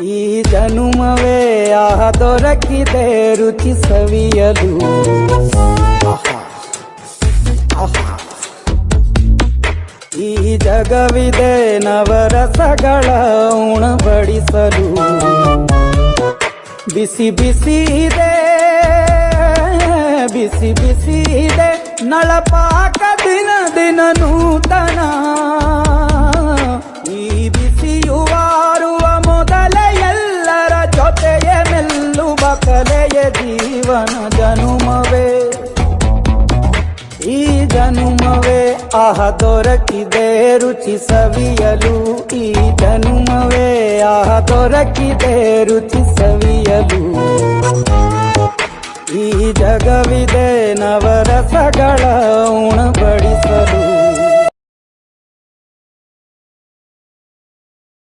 ಈ ಜನುಮವೇ ದೊರಕಿದೆ ರುಚಿ ಸವಿಯಲು. ಈ ಜಗವಿದೆ ನವರಸಗಳ ಉಣಬಡಿಸಲು. ಬಿಸಿ ಬಿಸಿ ಇದೆ, ಬಿಸಿ ಬಿಸಿ ಇದೆ ನಳಪಾಕ ದಿನ ದಿನ ನೂತನ. ಈ ಬಿಸಿಯುವಾರುವ ಮೊದಲೇ ಎಲ್ಲರ ಜೊತೆಯ ಮೆಲ್ಲುವ ಕಲೆಯ ಜೀವನ ಜನುಮವೇ. ಈ ಜನುಮವೇ ದೊರಕಿದೆ ರುಚಿ ಸವಿಯಲು. ಈ ಜನುಮವೇ ದೊರಕಿದೆ ರುಚಿ ಸವಿಯಲು. ಈ ಜಗವಿದೆ ನವರಸಗಳ ಉಣಬಡಿಸಲು.